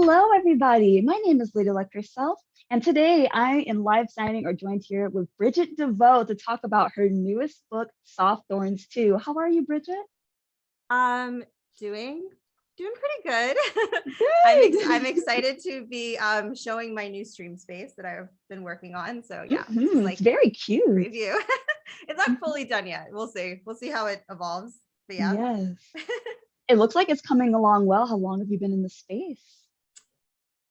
Hello, everybody. My name is Lady Elect herself, and today I, in live signing, are joined here with Bridgett Devoue to talk about her newest book, Soft Thorns II. How are you, Bridgett? Um, doing pretty good. I'm Good. excited to be showing my new stream space that I've been working on. So yeah, this is It's like very cute. preview. It's not fully done yet. We'll see. We'll see how it evolves. But yeah. Yes. It looks like it's coming along well. How long have you been in the space?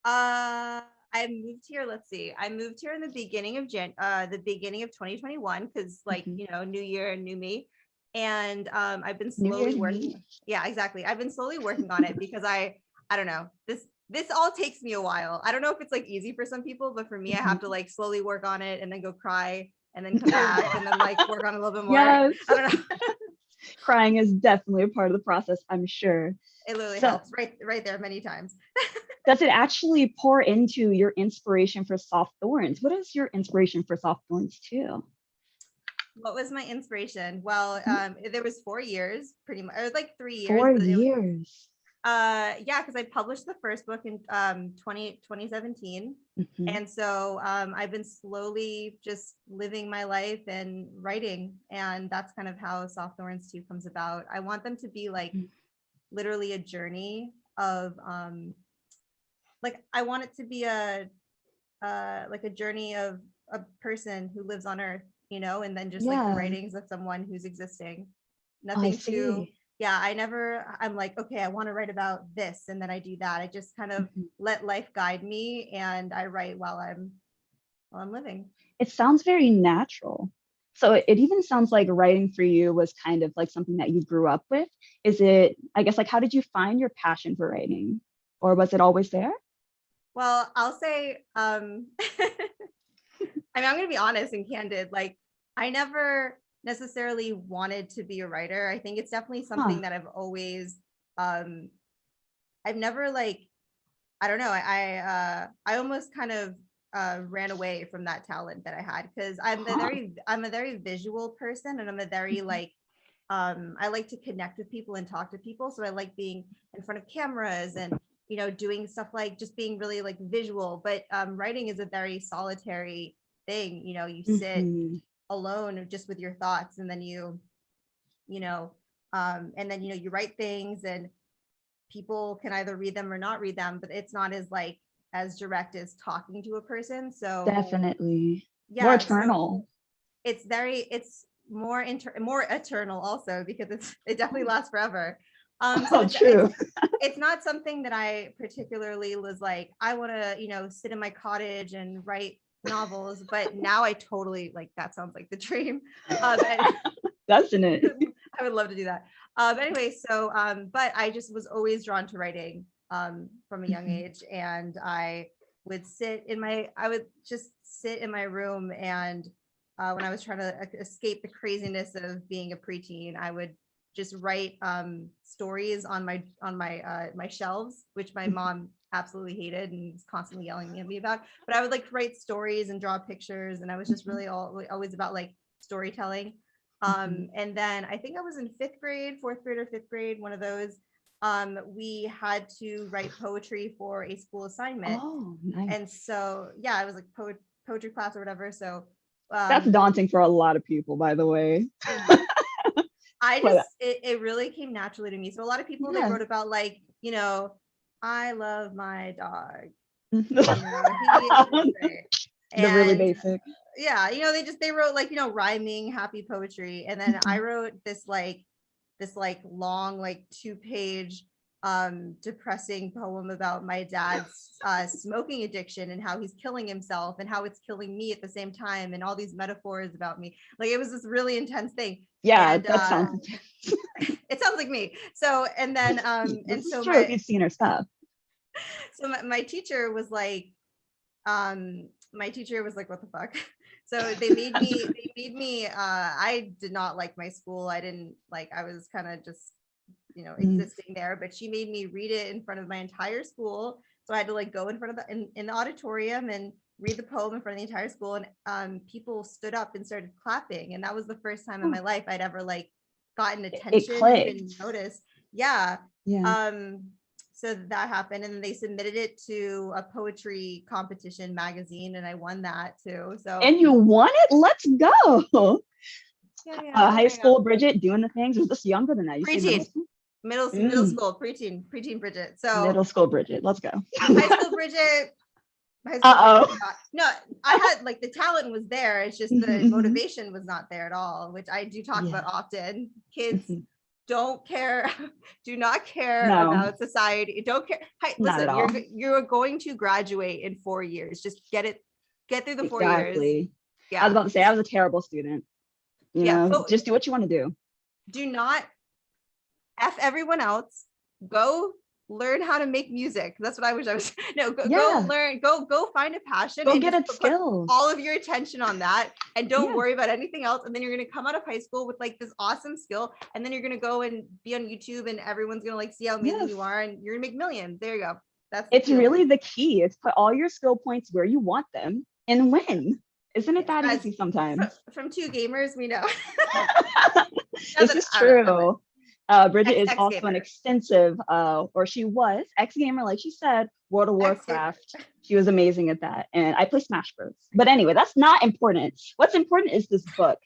I moved here. Let's see. I moved here in the beginning of the beginning of 2021 because new year, new me. And I've been New Year, slowly new working. me. Yeah, exactly. I've been slowly working on it because I don't know. This all takes me a while. I don't know if it's like easy for some people, but for me, I have to like slowly work on it and then go cry and then come back and then like work on it a little bit more. Yes. I don't know. Crying is definitely a part of the process, I'm sure. It literally helps right there many times. Does it actually pour into your inspiration for Soft Thorns? What is your inspiration for Soft Thorns II? What was my inspiration? Well, there was 4 years, pretty much. It was like 3 years. 4 years. Yeah, because I published the first book in 2017. And so I've been slowly just living my life and writing. And that's kind of how Soft Thorns 2 comes about. I want them to be like literally a journey of like I want it to be a journey of a person who lives on Earth, and then just like the writings of someone who's existing. Nothing too. Yeah, I'm like, okay, I want to write about this, and then I do that. I just kind of let life guide me, and I write while I'm living. It sounds very natural. So it even sounds like writing for you was kind of like something that you grew up with. Is it, I guess, like, how did you find your passion for writing? Or was it always there? Well, I'll say, I mean, I'm going to be honest and candid. Like, I never necessarily wanted to be a writer. I think it's definitely something that I've always, I've never like, I don't know. I almost kind of ran away from that talent that I had because I'm a very visual person, and I'm a very like, I like to connect with people and talk to people. So I like being in front of cameras and, doing stuff like just being really like visual. But writing is a very solitary thing. You sit alone just with your thoughts, and then you write things, and people can either read them or not read them, but it's not as direct as talking to a person. So definitely. Yeah, more eternal. So it's more eternal also, because it definitely lasts forever. So true. It's not something that I particularly was like, I want to, sit in my cottage and write novels, but now I totally like, that sounds like the dream. Doesn't it? I would love to do that. Anyway, so but I just was always drawn to writing from a young age, and I would just sit in my room, and when I was trying to escape the craziness of being a preteen, I would just write stories on my shelves, which my mom absolutely hated and was constantly yelling at me about. But I would like write stories and draw pictures, and I was just really always about like storytelling. And then I think I was in fourth grade or fifth grade, one of those. We had to write poetry for a school assignment. Oh, nice. And so, yeah, I was like poetry class or whatever. So that's daunting for a lot of people, by the way. It really came naturally to me. So a lot of people, they wrote about like, I love my dog. The really basic. Yeah, they wrote like, rhyming, happy poetry. And then I wrote this long, like 2-page depressing poem about my dad's smoking addiction and how he's killing himself and how it's killing me at the same time, and all these metaphors about me. Like, it was this really intense thing. Yeah, and, that sounds intense. It sounds like me. So, and then and so true, if you've seen her stuff. So my teacher was like, what the fuck? So they made me I did not like my school. I was kind of just existing there, but she made me read it in front of my entire school. So I had to like go in front of in the auditorium and read the poem in front of the entire school, and people stood up and started clapping, and that was the first time in my life I'd ever like gotten attention and been noticed. Yeah. so that happened, and then they submitted it to a poetry competition magazine, and I won that too. So And you won it? Let's go. yeah, High school Bridgett doing the things. Was this younger than that? You say middle preteen, school? middle school, preteen Bridgett. So Middle school Bridgett. Let's go. high school Bridgett. Uh-oh. No, I had like the talent was there. It's just the motivation was not there at all, which I do talk about often. Kids don't care, do not care about society. Don't care. Hey, listen, you're going to graduate in 4 years. Just get through the 4 years. Yeah. I was about to say I was a terrible student. You know, just do what you want to do. Do not F everyone else. Go learn how to make music. That's what I wish I was. No, go learn, go find a passion. Go and get a skill. All of your attention on that, and don't worry about anything else. And then you're gonna come out of high school with like this awesome skill, and then you're gonna go and be on YouTube, and everyone's gonna like see how amazing you are, and you're gonna make millions. There you go. It's really the key. It's put all your skill points where you want them and win. Isn't it that easy sometimes? From two gamers, we know. This is true. Bridgett is also an extensive, or she was, ex-gamer, like she said, World of Warcraft. She was amazing at that. And I play Smash Bros. But anyway, that's not important. What's important is this book.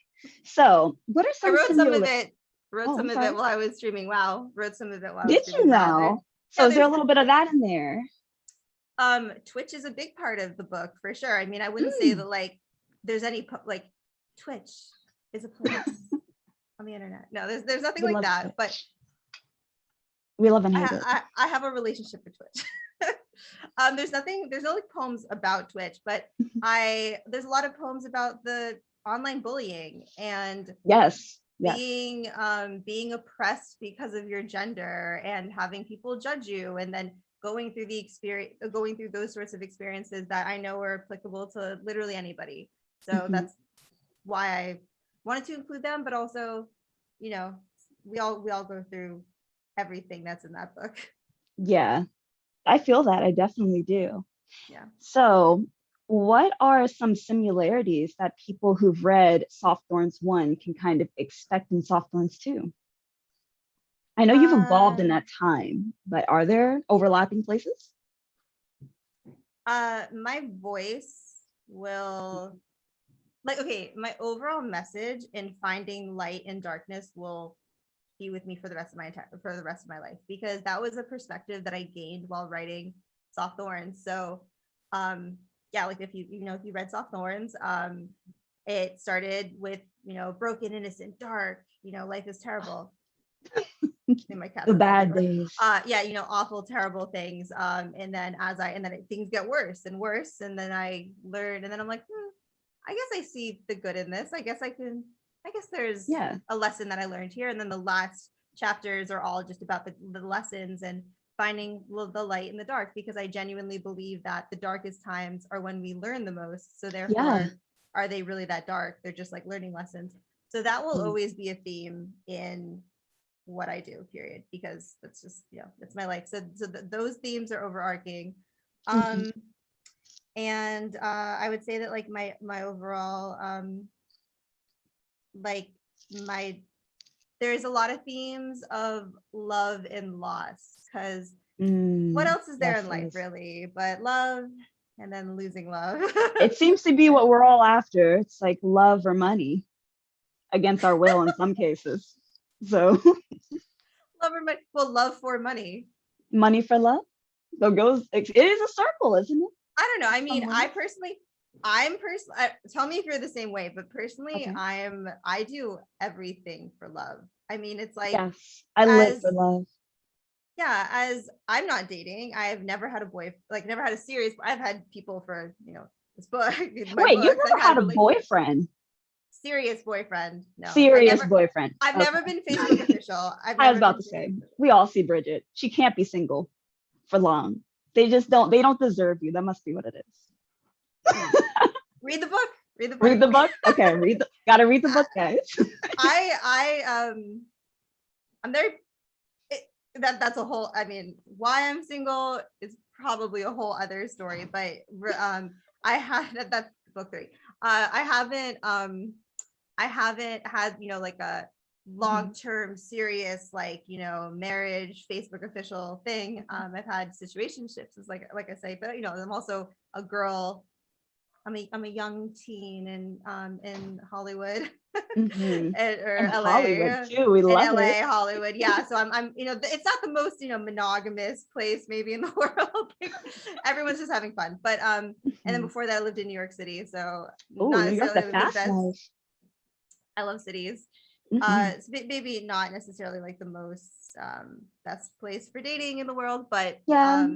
So what are some I wrote some of it. Wrote some of it while I was streaming. Wow. Wrote some of it while I was streaming. Did you know? So is there a little bit of that in there? Twitch is a big part of the book for sure. I mean, I wouldn't say that like there's any like Twitch is a place on the internet. No, there's nothing like that. Twitch. But we love and hate it. I have a relationship with Twitch. There's no like poems about Twitch, but there's a lot of poems about the online bullying and being oppressed because of your gender and having people judge you, and then going through those sorts of experiences that I know are applicable to literally anybody. So that's why I wanted to include them, but also, you know, we all go through everything that's in that book. Yeah, I feel that. I definitely do. Yeah. So what are some similarities that people who've read Soft Thorns 1 can kind of expect in Soft Thorns 2? I know you've evolved in that time, but are there overlapping places? My voice will my overall message in finding light in darkness will be with me for the rest of my life, because that was a perspective that I gained while writing Soft Thorns. So like if you read Soft Thorns, it started with, broken, innocent, dark, life is terrible. The bad days. Awful, terrible things. And then things get worse and worse, and then I learn, and then I'm like, I guess I see the good in this. I guess there's a lesson that I learned here. And then the last chapters are all just about the lessons and finding the light in the dark, because I genuinely believe that the darkest times are when we learn the most. So therefore, are they really that dark? They're just like learning lessons. So that will always be a theme in what I do, period, because that's just, it's my life. So those themes are overarching. And I would say that like my overall there's a lot of themes of love and loss, because what else is there in life really but love, and then losing love. It seems to be what we're all after. It's like love or money, against our will in some cases. So love or money. Well, love for money. Money for love. So it is a circle, isn't it? I don't know. I mean, I'm personally, tell me if you're the same way, but personally, okay. I do everything for love. I mean, it's like, yes, I live for love. Yeah, as I'm not dating, I've never had never had a serious, I've had people for, this book. Wait, you never had a boyfriend? Serious boyfriend. No. Serious boyfriend. I've never been Facebook official. I was about to say, we all see Bridgett. She can't be single for long. They don't deserve you. That must be what it is. Read the book. Read the book. Okay, gotta read the book, guys. I'm there. That's a whole, I mean, why I'm single is probably a whole other story, but that's book 3. I haven't had, like a long-term serious, like, you know, marriage, Facebook official thing. I've had situationships, is like I say, but you know, I'm also a girl. I'm a young teen in Hollywood. Mhm. or And LA, Hollywood too. We in love LA, it. Hollywood. Yeah. So I'm, you know, it's not the most, you know, monogamous place maybe in the world. Everyone's just having fun. But and then before that I lived in New York City. So Oh, not New York, the necessarily the fast best. life. I love cities. Mhm. So maybe not necessarily like the most best place for dating in the world, but Yeah.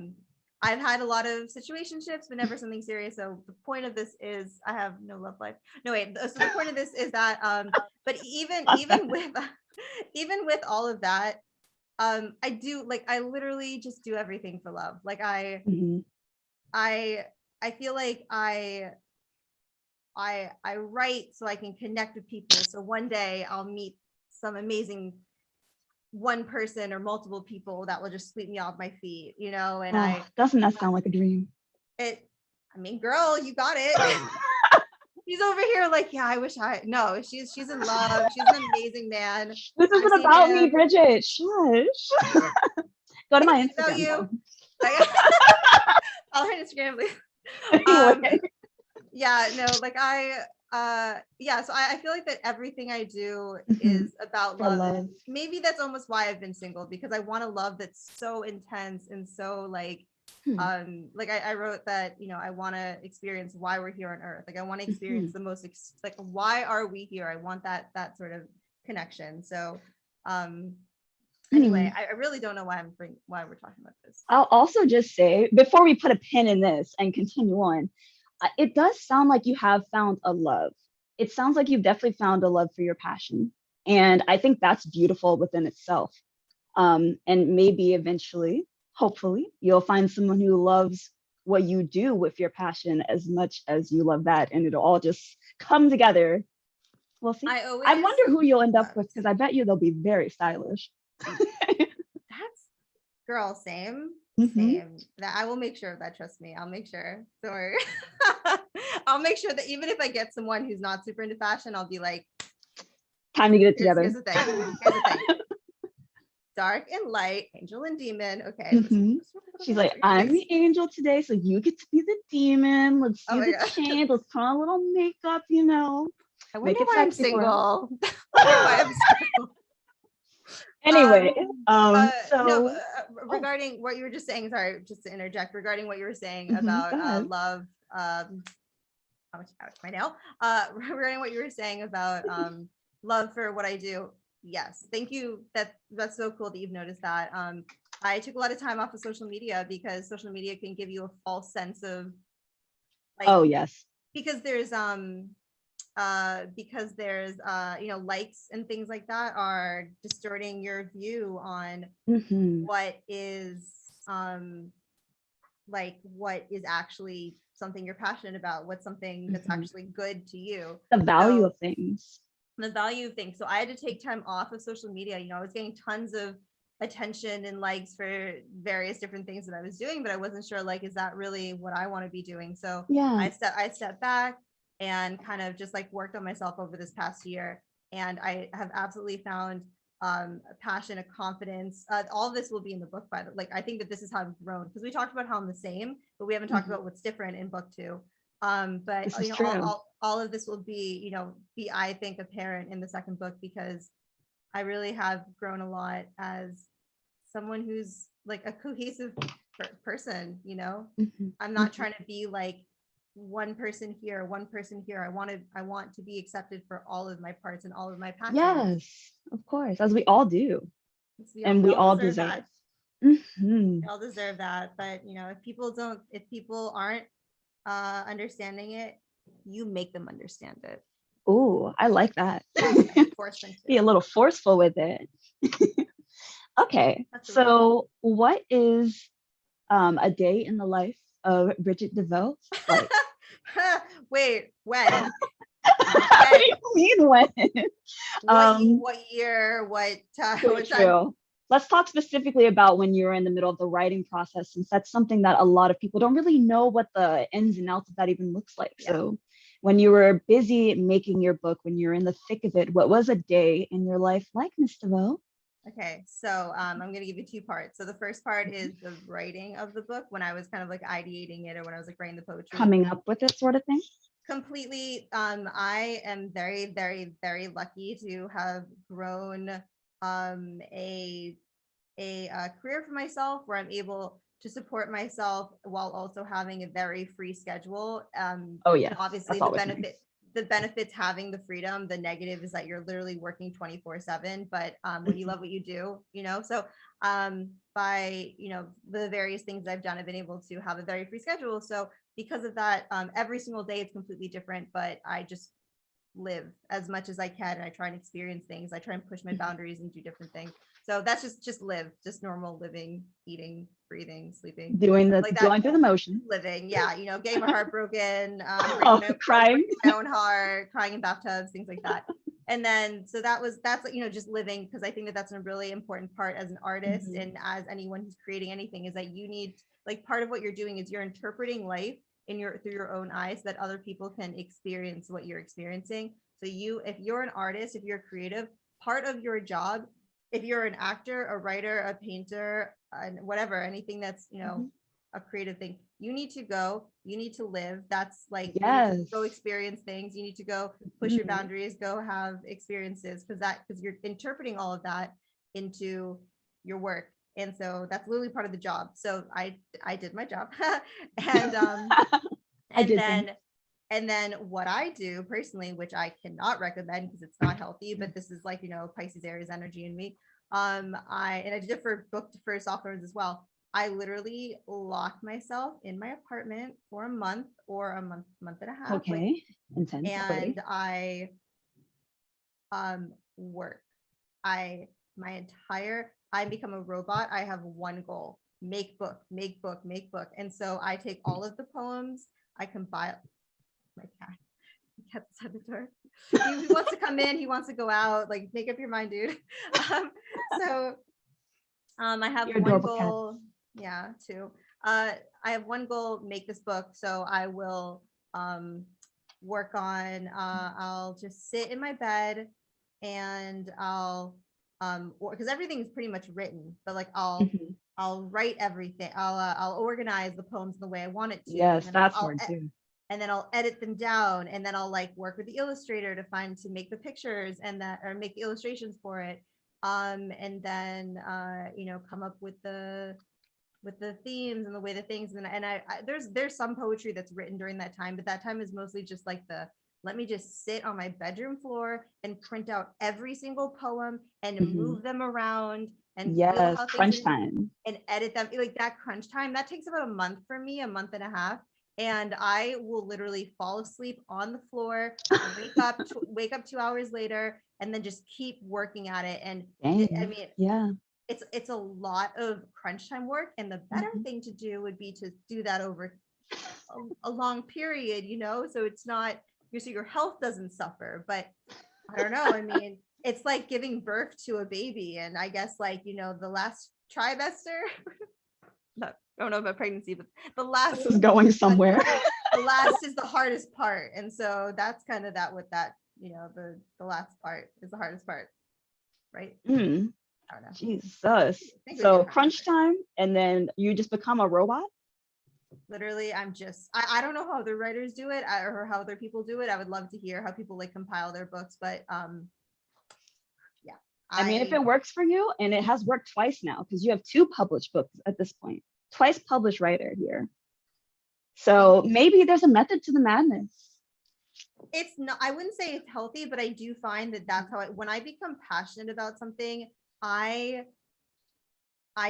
I've had a lot of situationships, but never something serious. So the point of this is I have no love life. No, wait. So the point of this is that but even with even with all of that, I do, like, I literally just do everything for love. Like Mhm. I I feel like I write so I can connect with people. So one day I'll meet some amazing one person or multiple people that will just sweep me off my feet, you know. And Oh, doesn't that sound like a dream? I mean, girl, you got it. He's over here like, yeah, I wish no, she's in love. She's an amazing man. This I've isn't seen about me, him. Bridget. Shush. Go to my It's about Instagram. you. I'll hit Instagram. Anyway. Yeah, no, like yeah, so I feel like that everything I do Mhm. is about For love. love. And maybe that's almost why I've been single, because I want a love that's so intense and so like like I wrote that, you know, I want to experience why we're here on earth. Like I want to experience the most like, why are we here? I want that sort of connection. So anyway, I really don't know why we're talking about this. I'll also just say, before we put a pin in this and continue on, it does sound like you have found a love. It sounds like you've definitely found a love for your passion. And I think that's beautiful within itself. And maybe eventually, hopefully, you'll find someone who loves what you do with your passion as much as you love that. And it'll all just come together. We'll see. I wonder who you'll end up with, because I bet you they'll be very stylish. That's, girl, same. That I will make sure of that. Trust me, I'll make sure. Don't worry. I'll make sure that even if I get someone who's not super into fashion, I'll be like, time to get it together. Here's the thing. Dark and light, angel and demon. Okay. She's like, I'm the angel today, so you get to be the demon. Let's do the change. Let's put on a little makeup, you know. I wonder why I'm single. Anyway, no, regarding what you were just saying, sorry, just to interject, regarding what you were saying about love, how much my nail? Regarding what you were saying about love for what I do. Yes, thank you. That's so cool that you've noticed that. I took a lot of time off of social media because social media can give you a false sense of like, oh yes, because there's you know, likes and things like that are distorting your view on what is like what is actually something you're passionate about, what's something that's actually good to you, the value of things. So I had to take time off of social media. You know, I was getting tons of attention and likes for various different things that I was doing, but I wasn't sure, like, is that really what I want to be doing? So I stepped back and kind of just like worked on myself over this past year. And I have absolutely found a passion, a confidence. All of this will be in the book, by the way. Like, I think that this is how I've grown, because we talked about how I'm the same, but we haven't talked about what's different in book 2. But you know, all of this will be, you know, I think, apparent in the second book, because I really have grown a lot as someone who's like a cohesive person, you know. I'm not trying to be like one person here. I want to be accepted for all of my parts and all of my passions. Yes, of course, as we all do. And we all deserve that. We all deserve that. But you know, if people aren't understanding it, you make them understand it. Oh, I like that. Force them to. Be a little forceful with it. Okay, so what is a day in the life of Bridgett Devoue like? Wait, when? What do you mean when? What year? What time? True. Let's talk specifically about when you're in the middle of the writing process, since that's something that a lot of people don't really know what the ins and outs of that even looks like. Yeah. So when you were busy making your book, when you're in the thick of it, what was a day in your life like, Miss Devoue? Okay, so I'm going to give you two parts. So the first part is the writing of the book, when I was kind of like ideating it, or when I was like writing the poetry. Coming up with it, sort of thing? Completely. I am very, very, very lucky to have grown a career for myself where I'm able to support myself while also having a very free schedule. Oh yeah, Obviously the benefits having the freedom. The negative is that you're literally working 24/7. But when you love what you do, so by the various things I've done, I've been able to have a very free schedule. So because of that, every single day it's completely different. But I just live as much as I can, and I try and experience things. I try and push my boundaries and do different things. So that's just live, just normal living, eating, breathing, sleeping, doing like that. Going through the motion, living. Yeah, getting my heart broken, crying my own heart, crying in bathtubs, things like that. And then so that's just living, because I think that's a really important part as an artist, and as anyone who's creating anything, is that you need, like, part of what you're doing is you're interpreting life through your own eyes, so that other people can experience what you're experiencing. So if you're an artist, if you're creative, part of your job, if you're an actor, a writer, a painter, and whatever, anything that's a creative thing, you need to live. That's like, yes, you need to go experience things, you need to go push your boundaries, go have experiences, because you're interpreting all of that into your work. And so that's literally part of the job. So I did my job. And then what I do personally, which I cannot recommend because it's not healthy, but this is like, Pisces, Aries energy in me. I did it for Soft Thorns as well. I literally lock myself in my apartment for a month or a month and a half. Okay. Intense. And I work. I become a robot. I have one goal: make book. And so I take all of the poems, I compile. My cat outside the door. He wants to come in, he wants to go out, like, make up your mind, dude. I have one goal. Cat. Yeah, two. I have one goal: make this book. So I will work on, I'll just sit in my bed, and I'll because everything's pretty much written, but like I'll write everything. I'll organize the poems in the way I want it to. Yes, that's hard too. And then I'll edit them down, and then I'll like work with the illustrator to make the pictures or make the illustrations for it. And then come up with the themes and the way the things, and I there's some poetry that's written during that time, but that time is mostly just like let me just sit on my bedroom floor and print out every single poem and move them around and yes, crunch time, and edit them. Like, that crunch time, that takes about a month for me, a month and a half. And I will literally fall asleep on the floor, wake up 2 hours later, and then just keep working at it. And I mean, yeah, it's a lot of crunch time work. And the better thing to do would be to do that over a long period, so it's not, so your health doesn't suffer. But I don't know. I mean, it's like giving birth to a baby. And I guess, like, the last trimester, I don't know about pregnancy, but the last this is going somewhere. The last is the hardest part. And so that's kind of that with that, the last part is the hardest part. Right. I don't know. Jesus. So crunch time, and then you just become a robot? Literally, I don't know how other writers do it, or how other people do it. I would love to hear how people like compile their books, but yeah. I mean, if it works for you, and it has worked twice now, because you have 2 published books at this point, twice published writer here. So maybe there's a method to the madness. It's not, I wouldn't say it's healthy, but I do find that that's how when I become passionate about something, I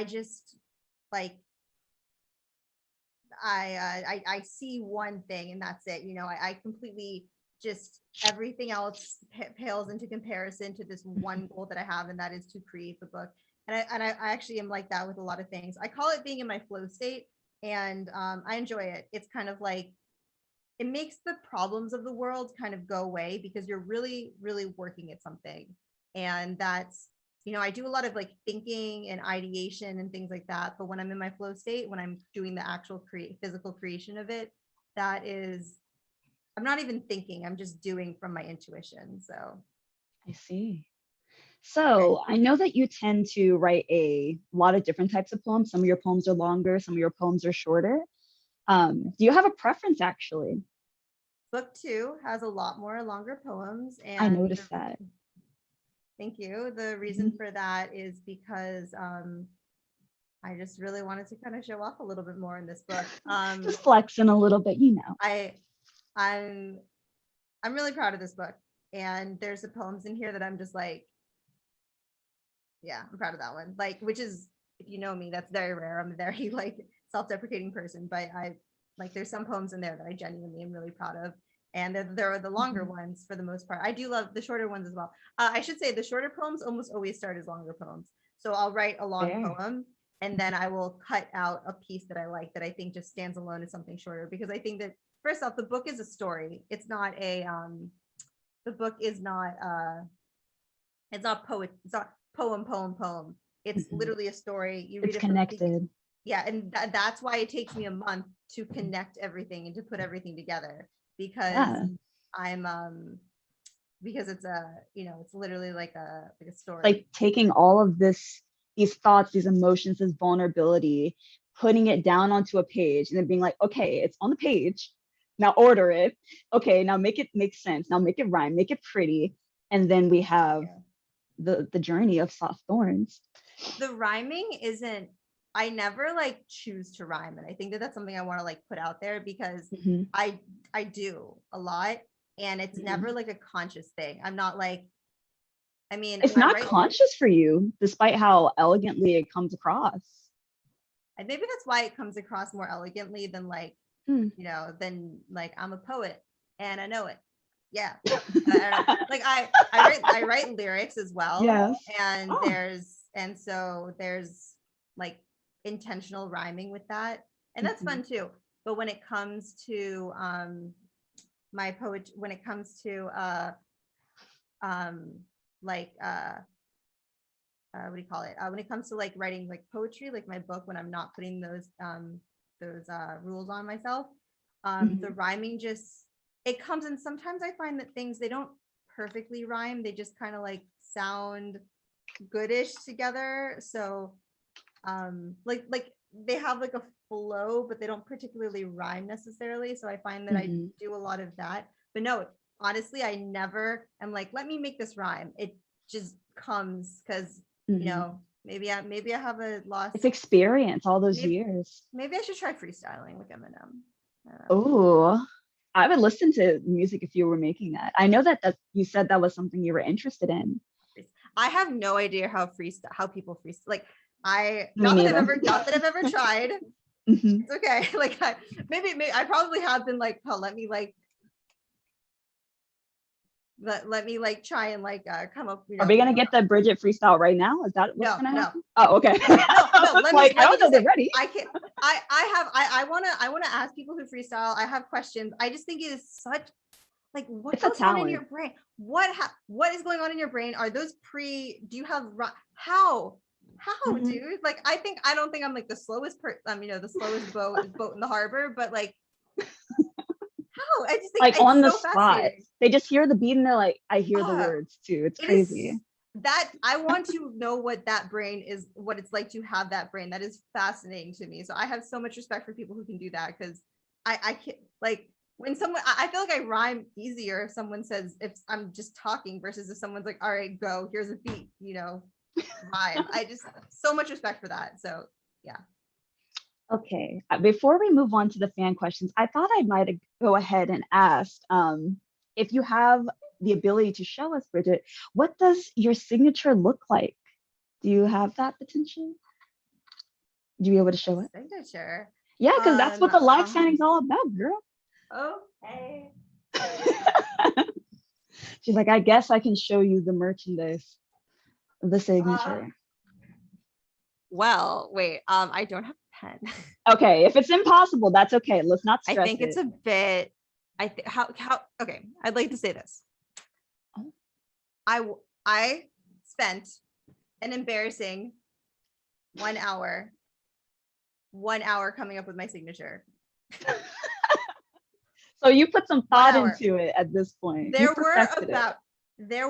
just like, I see one thing and that's it. I completely just, everything else pales into comparison to this one goal that I have, and that is to create the book. And I actually am like that with a lot of things. I call it being in my flow state, and I enjoy it. It's kind of like, it makes the problems of the world kind of go away, because you're really, really working at something. And that's, I do a lot of like thinking and ideation and things like that. But when I'm in my flow state, when I'm doing the actual physical creation of it, that is I'm not even thinking, I'm just doing from my intuition. So I see. So I know that you tend to write a lot of different types of poems. Some of your poems are longer, some of your poems are shorter. Do you have a preference actually? book 2 has a lot more longer poems, I and noticed that. thank you. The reason for that is because I just really wanted to kind of show off a little bit more in this book. Just flexing a little bit, you know. I'm really proud of this book, and there's some poems in here that I'm just like, yeah, I'm proud of that one. Like, which is, if you know me, that's very rare. I'm a very like self-deprecating person, but I like, there's some poems in there that I genuinely am really proud of. And there are the longer ones for the most part. I do love the shorter ones as well. I should say the shorter poems almost always start as longer poems. So I'll write a long poem, and then I will cut out a piece that I like, that I think just stands alone as something shorter, because I think that first off, the book is a story. It's not a the book is not it's not poem. It's literally a story. You read It's it connected. Yeah, and that's why it takes me a month to connect everything and to put everything together, because I'm because it's a, it's literally like a story. Like taking all of these thoughts, these emotions, this vulnerability, putting it down onto a page, and then being like, okay, it's on the page. Now order it. Okay, now make it make sense. Now make it rhyme, make it pretty. And then we have the journey of Soft Thorns. The rhyming isn't, I never like choose to rhyme, and I think that that's something I want to like put out there, because I do a lot, and it's never like a conscious thing. I'm not like, I mean, it's not conscious for you, despite how elegantly it comes across. And maybe that's why it comes across more elegantly than like, than like, I'm a poet and I know it. Yeah. Like I write lyrics as well. Yes. And so there's like intentional rhyming with that. And that's fun too. But when it comes to my poetry, when it comes to like what do you call it? When it comes to like writing like poetry, like my book, when I'm not putting those rules on myself, the rhyming just, it comes. And sometimes I find that things, they don't perfectly rhyme. They just kind of like sound goodish together. So like they have like a flow, but they don't particularly rhyme necessarily. So I find that I do a lot of that. But no, honestly, I never am like, let me make this rhyme. It just comes because maybe I have a lost. It's experience all those years. Maybe I should try freestyling with Eminem. Oh, I would listen to music if you were making that. I know that you said that was something you were interested in. I have no idea how people freestyle. Like not that I've ever tried. It's okay. Like maybe I probably have been like, oh, let me try and like come up. Are we gonna get the Bridgett freestyle right now? Is that what's gonna happen? No. Oh, okay. No. I don't know they're ready. I can't. I want to ask people who freestyle. I have questions. I just think it is such like, what goes on in your brain? What is going on in your brain? Are those do you have how dude? Like I don't think I'm like the slowest the slowest boat in the harbor, but like how? I just think like on the so spot. They just hear the beat and they're like, I hear the words too. It's crazy. That I want to know what that brain is, what it's like to have that brain. That is fascinating to me. So I have so much respect for people who can do that, because I can't, like, when someone, I feel like I rhyme easier if someone says, if I'm just talking, versus if someone's like, all right, go, here's a beat, rhyme. I just, so much respect for that. So yeah. Okay, before we move on to the fan questions, I thought I might go ahead and ask if you have the ability to show us, Bridgett, what does your signature look like? Do you have that potential? Do you be able to show it? Signature? Yeah, because that's what the live signing's all about, girl. Okay. She's like, I guess I can show you the merchandise, the signature. Well, wait, I don't have a pen. Okay, if it's impossible, that's okay. Let's not stress it. I think it's a bit, how, okay, I'd like to say this. I spent an embarrassing 1 hour coming up with my signature. So you put some thought hour. into it at this point. There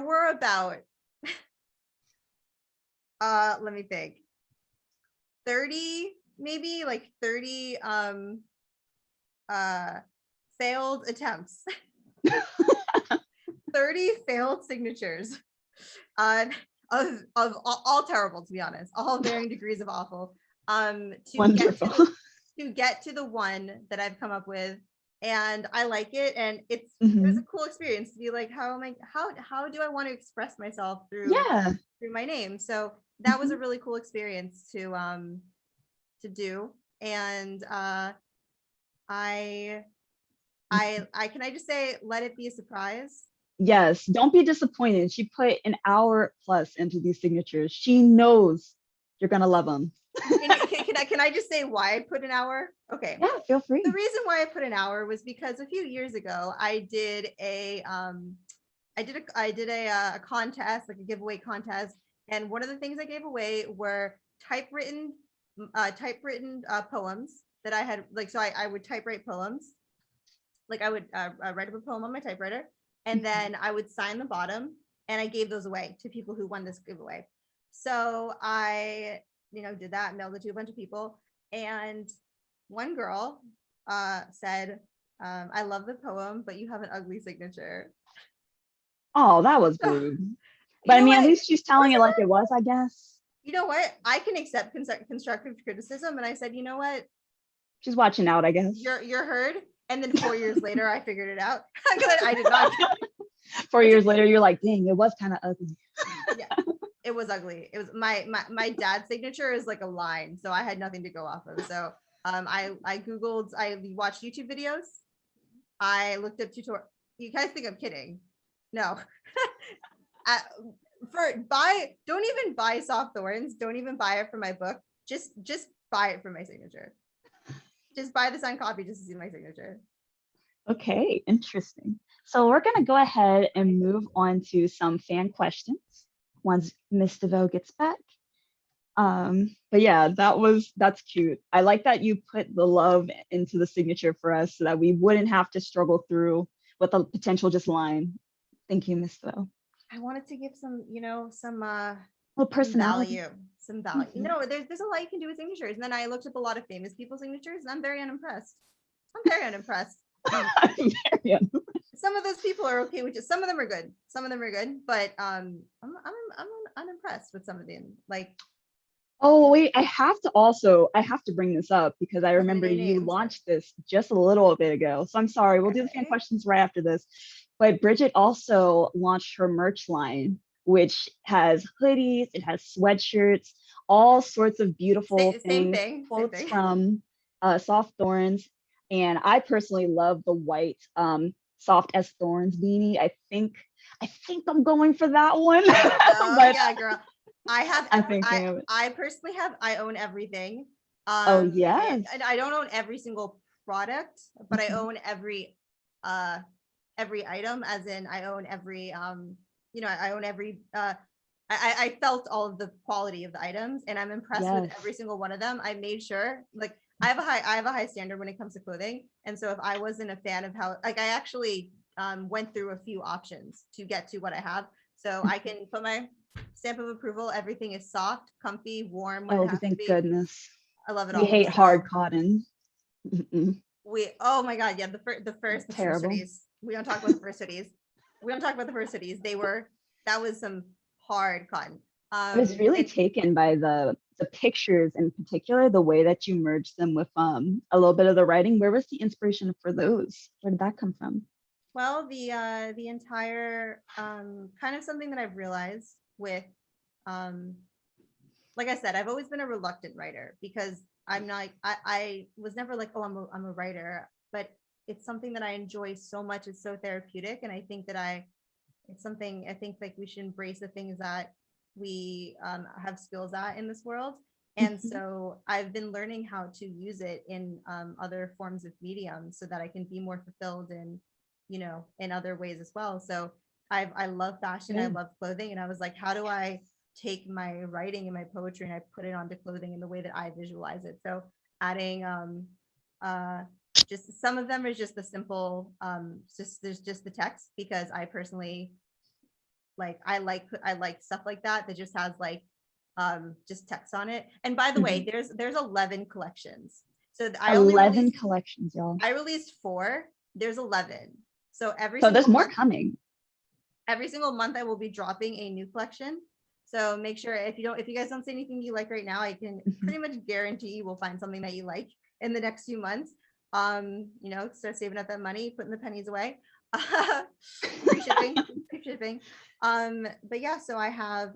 were about let me think, 30, maybe like 30 failed attempts. 30 failed signatures of all terrible, to be honest, all varying degrees of awful, Wonderful. to get to the one that I've come up with. And I like it, and it was Mhm. a cool experience to be like, how do I want to express myself through my name? So that was a really cool experience to do. And I can I just say, let it be a surprise. Yes, don't be disappointed. She put an hour plus into these signatures. She knows you're gonna love them. Can I just say why I put an hour? Okay. Yeah, feel free. The reason why I put an hour was because a few years ago I did a contest, like a giveaway contest, and one of the things I gave away were typewritten poems that I had, like, so I would typewrite poems, like I would write up a poem on my typewriter, and then I would sign the bottom, and I gave those away to people who won this giveaway. So I, did that, mailed it to a bunch of people, and one girl said, I love the poem, but you have an ugly signature. Oh, that was rude. But I mean, at least she's telling it like it was, I guess. You know what? I can accept constructive criticism, and I said, you know what? She's watching out, I guess. You're heard. And then 4 years later, I figured it out. I did not. 4 years later, you're like, dang, it was kind of ugly. Yeah, it was ugly. It was my dad's signature is like a line, so I had nothing to go off of. So I Googled, I watched YouTube videos. I looked up tutorial. You guys think I'm kidding? No. Don't even buy Soft Thorns. Don't even buy it for my book. Just buy it for my signature. Just buy the signed copy just to see my signature. Okay, interesting. So we're going to go ahead and move on to some fan questions once Miss Devoue gets back. But yeah, that's cute. I like that you put the love into the signature for us so that we wouldn't have to struggle through with a potential just line. Thank you, Miss Devoue. I wanted to give some personality. Some value. Mm-hmm. There's a lot you can do with signatures. And then I looked up a lot of famous people's signatures, and I'm very unimpressed. Some of those people are okay with it. Some of them are good. But I'm unimpressed with some of them. Like, oh wait, I have to bring this up because I remember you launched this just a little bit ago. So I'm sorry, we'll do the fan questions right after this. But Bridgett also launched her merch line, which has hoodies, it has sweatshirts, all sorts of beautiful things, quotes from Soft Thorns. And I personally love the white Soft as Thorns beanie. I think I'm going for that one. But, yeah, girl. I personally own everything. Oh yes. And I don't own every single product, but I own every item, as in I own every I own every I felt all of the quality of the items, and I'm impressed with every single one of them. I made sure, like, I have a high standard when it comes to clothing. And so if I wasn't a fan of how, like, I actually went through a few options to get to what I have. So I can put my stamp of approval. Everything is soft, comfy, warm. Oh, thank goodness. I love it all. We hate hard cotton. Oh my God. Yeah. The first hoodies. We don't talk about the first hoodies. That was some hard cotton. I was really taken by the pictures in particular, the way that you merged them with a little bit of the writing. Where was the inspiration for those? Where did that come from? Well, the entire kind of something that I've realized with like I said, I've always been a reluctant writer because I'm not, I was never like, oh, I'm a writer, but it's something that I enjoy so much. It's so therapeutic. And I think that it's something I think like we should embrace the things that we have skills at in this world. And so I've been learning how to use it in other forms of mediums so that I can be more fulfilled in, in other ways as well. So I love fashion. I love clothing. And I was like, how do I take my writing and my poetry and I put it onto clothing in the way that I visualize it? So adding just some of them are just the simple, there's just the text, because I personally I like stuff like that just has like just text on it. And by the way, there's 11 collections. So I only 11 collections, y'all. I released 4. There's 11. So there's more coming. Every single month I will be dropping a new collection. So make sure if you guys don't see anything you like right now, I can pretty much guarantee you will find something that you like in the next few months. Start saving up that money, putting the pennies away. Free shipping. But yeah, so I have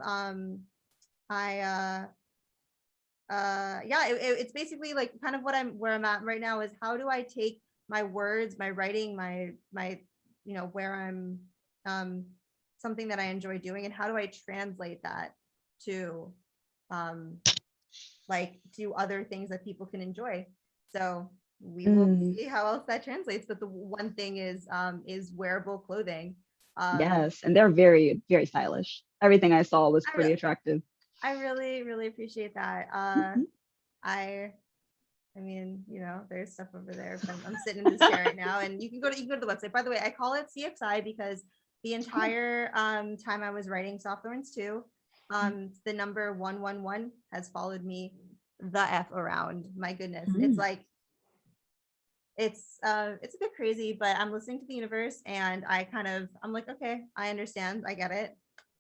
it's basically like kind of where I'm at right now is how do I take my words, my writing, my where I'm something that I enjoy doing, and how do I translate that to do other things that people can enjoy. So we will see how else that translates. But the one thing is wearable clothing. Yes, and they're very, very stylish. Everything I saw was pretty attractive. I really, really appreciate that. I mean, there's stuff over there. I'm sitting in this chair right now, and you can go to the website. By the way, I call it CXI because the entire time I was writing Soft Thorns 2, the number 111 has followed me the F around. My goodness. It's like it's a bit crazy, but I'm listening to the universe, and I'm like, okay, I understand, I get it.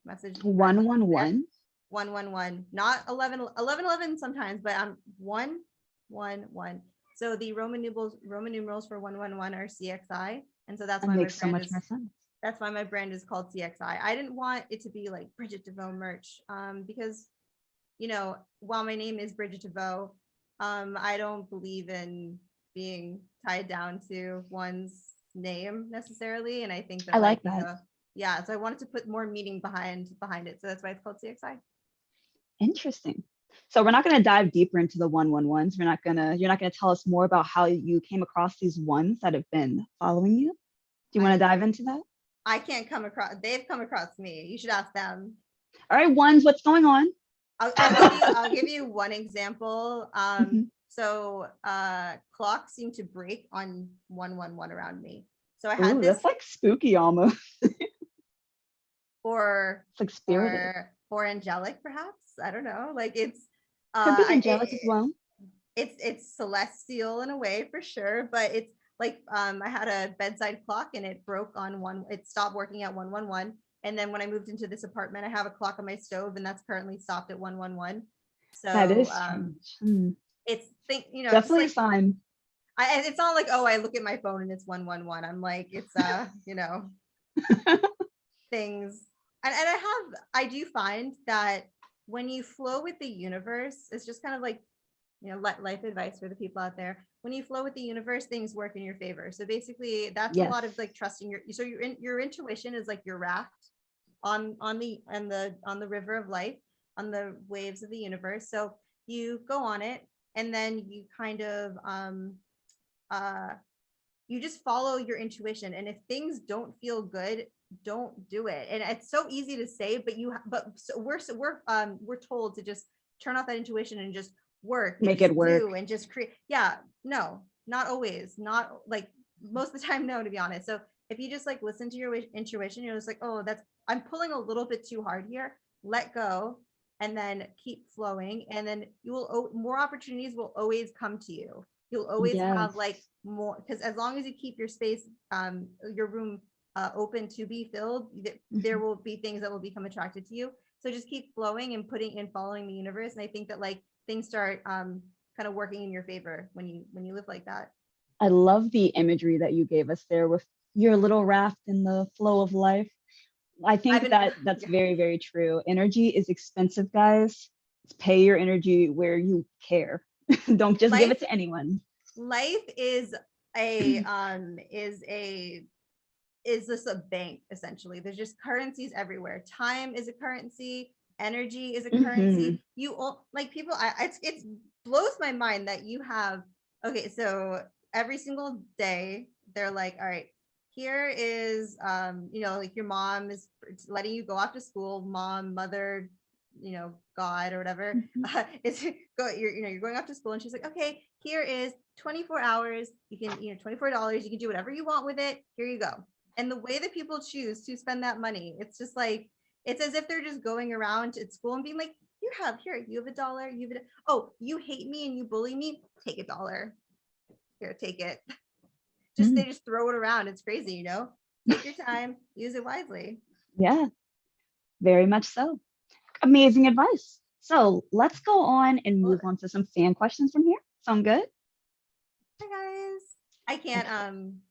Message 111. 111, not 11 sometimes, but I'm 111. So the Roman numerals for 111 are CXI, and so that's why makes so much more sense. That's why my brand is called CXI. I didn't want it to be like Bridgett Devoue merch, because while my name is Bridgett Devoue, I don't believe in being tied down to one's name necessarily, and I think that I like that. So I wanted to put more meaning behind it, so that's why it's called CXI. Interesting. So we're not going to dive deeper into the 111s. You're not going to tell us more about how you came across these ones that have been following you. Do you want to dive into that? I can't come across. They've come across me. You should ask them. All right, ones. What's going on? I'll give you one example. So clocks seem to break on 111 around me. So I had this. That's like spooky almost. Or it's like spirited. Or angelic, perhaps. I don't know. Like it's could be angelic as well. It's celestial in a way for sure, but it's like I had a bedside clock and it broke on it stopped working at 111. And then when I moved into this apartment, I have a clock on my stove and that's currently stopped at 111. So that is it's definitely a sign. It's not like, oh, I look at my phone and it's 111. I'm like, it's things. And I do find that when you flow with the universe, it's just kind of like, life advice for the people out there. When you flow with the universe, things work in your favor. So basically that's a lot of like trusting your intuition is like your raft on the river of life, on the waves of the universe. So you go on it and then you kind of you just follow your intuition. And if things don't feel good, don't do it. And it's so easy to say, but we're told to just turn off that intuition and just make it work and just create. No, not always, not like most of the time, no, to be honest. So if you just like listen to your intuition, you're just like, oh, I'm pulling a little bit too hard here, let go, and then keep flowing, and then more opportunities will always come to you. You'll always have like more, because as long as you keep your space, your room open to be filled, there will be things that will become attracted to you. So just keep flowing and following the universe. And I think that like things start kind of working in your favor when you live like that. I love the imagery that you gave us there with your little raft in the flow of life. I think that's very, very true. Energy is expensive, guys. Pay your energy where you care. Don't just give it to anyone. Life is just a bank, essentially. There's just currencies everywhere. Time is a currency. Energy is a currency. You all like people. It blows my mind that you have. Okay, so every single day they're like, all right, here is like your mom is letting you go off to school. Mom, mother, God or whatever. You're going off to school, and she's like, okay, here is 24 hours. You can, $24, you can do whatever you want with it. Here you go. And the way that people choose to spend that money, it's just like, it's as if they're just going around at school and being like, you have $1, oh, you hate me and you bully me, take $1. Here, take it. They just throw it around. It's crazy, take your time, use it wisely. Yeah, very much so. Amazing advice. So let's go on and move on to some fan questions from here. Sound good? Hi guys. I can't,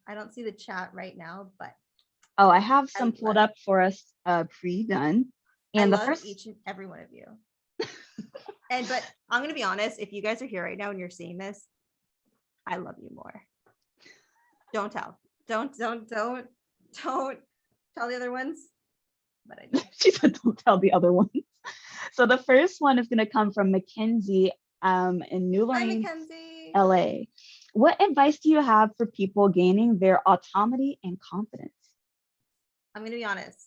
I don't see the chat right now, but. Oh, I have some pulled up for us pre-done. And I love each and every one of you. But I'm going to be honest, if you guys are here right now and you're seeing this, I love you more. Don't tell. Don't tell the other ones. But I do. She said don't tell the other ones. So the first one is going to come from Mackenzie in New Orleans, LA. What advice do you have for people gaining their autonomy and confidence? I'm going to be honest.